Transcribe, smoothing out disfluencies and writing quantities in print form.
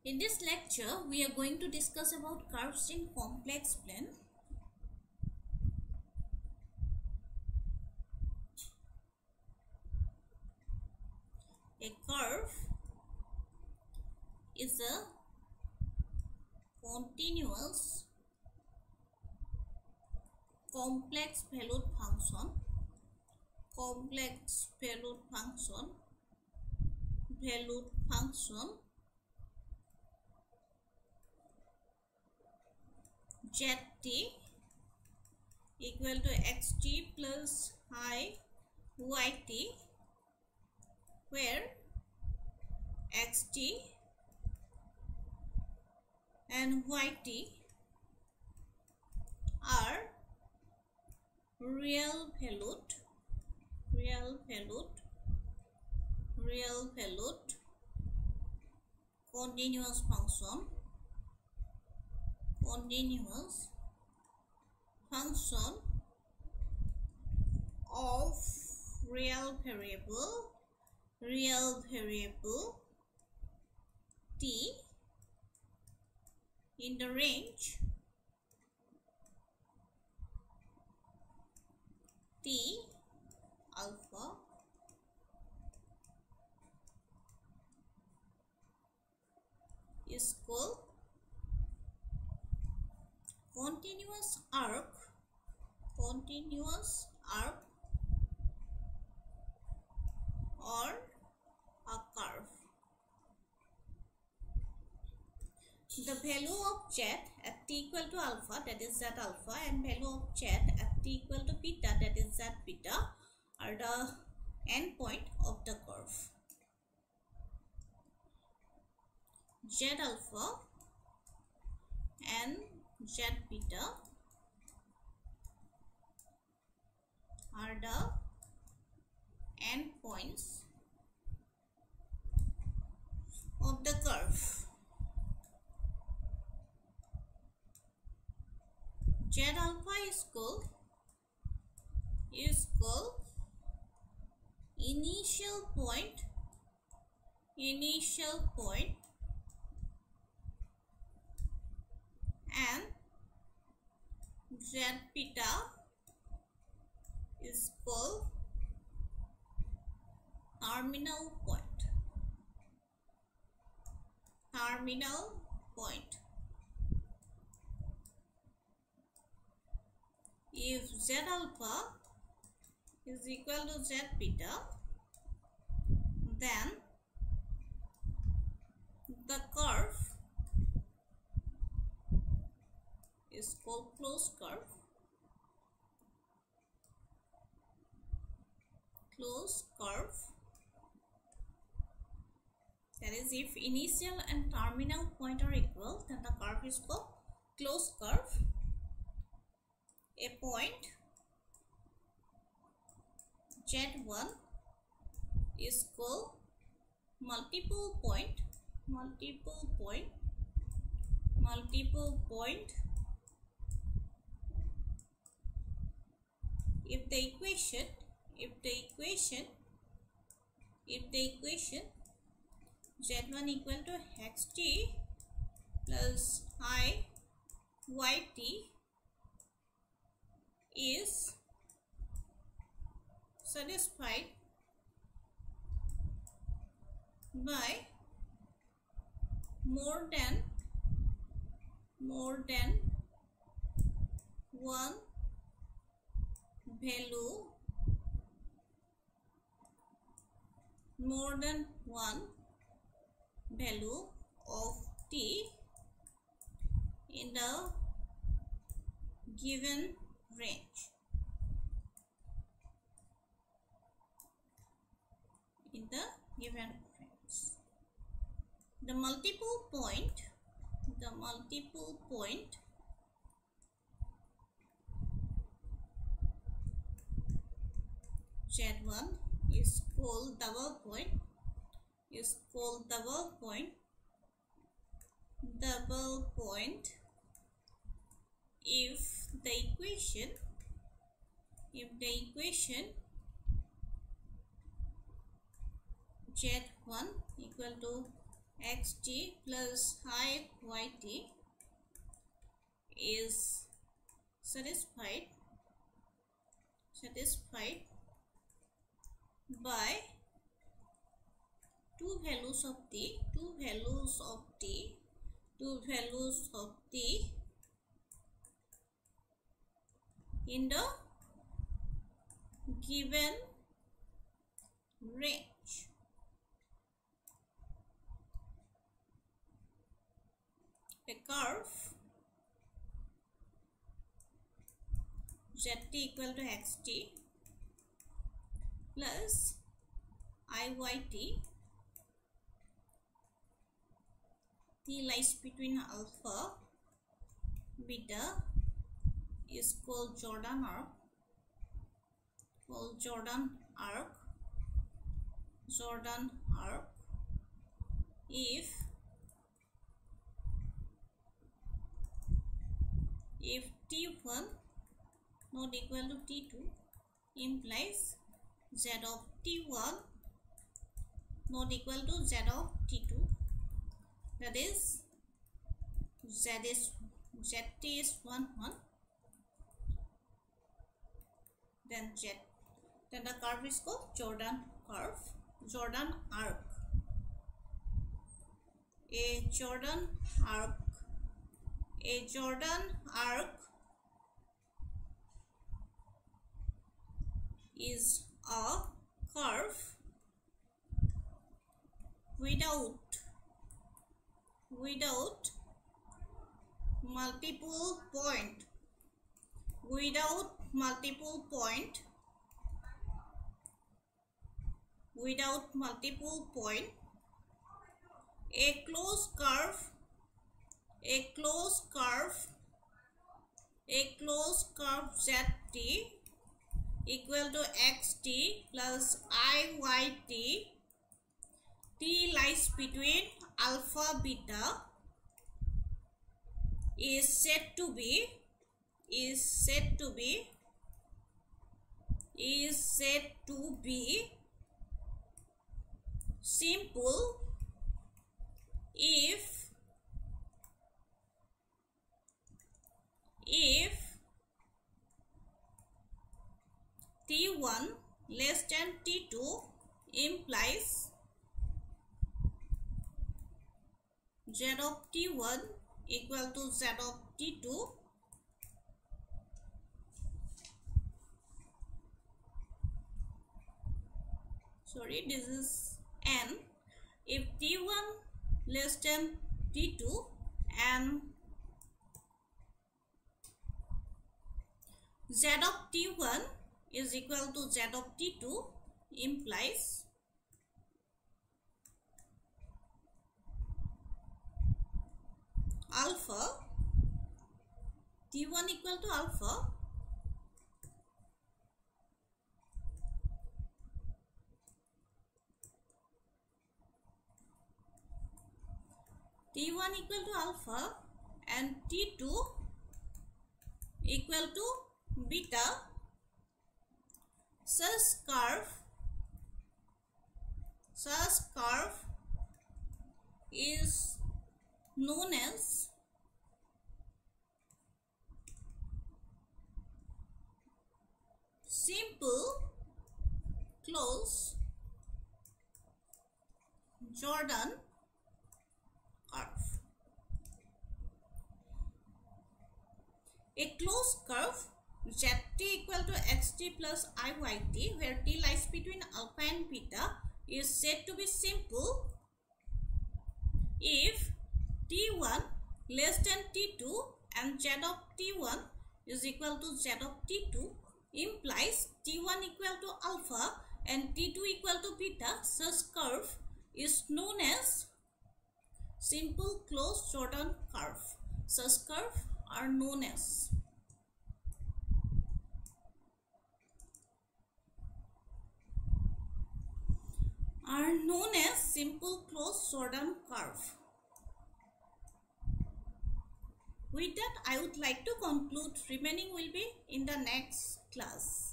In this lecture, we are going to discuss about curves in complex plane. A curve is a continuous complex valued function zt equal to xt plus I yt, where xt and yt are real valued continuous function of real variable t in the range t alpha is called continuous arc or a curve. The value of z at t equal to alpha, that is z alpha, and value of z at t equal to beta, that is z beta, are the endpoint of the curve. Z alpha and z beta are the endpoints of the curve. Z alpha is called initial point and z beta is called terminal point. If z alpha is equal to z beta, then the curve is called closed curve. That is, if initial and terminal point are equal, then the curve is called closed curve. A point z1 is called multiple point if the equation z1 equal to xt plus I yt is satisfied by more than one value of t in the given range. The multiple point z1 is called double point if the equation z1 equal to xt plus height yt is satisfied by two values of t in the given range. A curve zt equal to xt plus iyt, t lies between alpha beta, is called Jordan arc if t1 not equal to t2 implies z of t1 not equal to z of t2, that is zt is 1 then the curve is called Jordan arc. A Jordan arc is a curve without multiple point, a closed curve zt equal to xt plus iyt, t lies between alpha beta, is said to be simple if t1 less than t2 implies z of t1 equal to z of t2 this is n. If t1 less than t2 and z of t1 is equal to z of t2 implies alpha t1 equal to alpha t1 equal to alpha and t2 equal to beta. Such curve is known as simple closed Jordan curve. A closed curve zt equal to xt plus iyt, where t lies between alpha and beta, is said to be simple if t1 less than t2 and z of t1 is equal to z of t2 implies t1 equal to alpha and t2 equal to beta. Such curve is known as simple closed Jordan curve. Such curve are known as simple closed Jordan curve. With that, I would like to conclude. Remaining will be in the next class.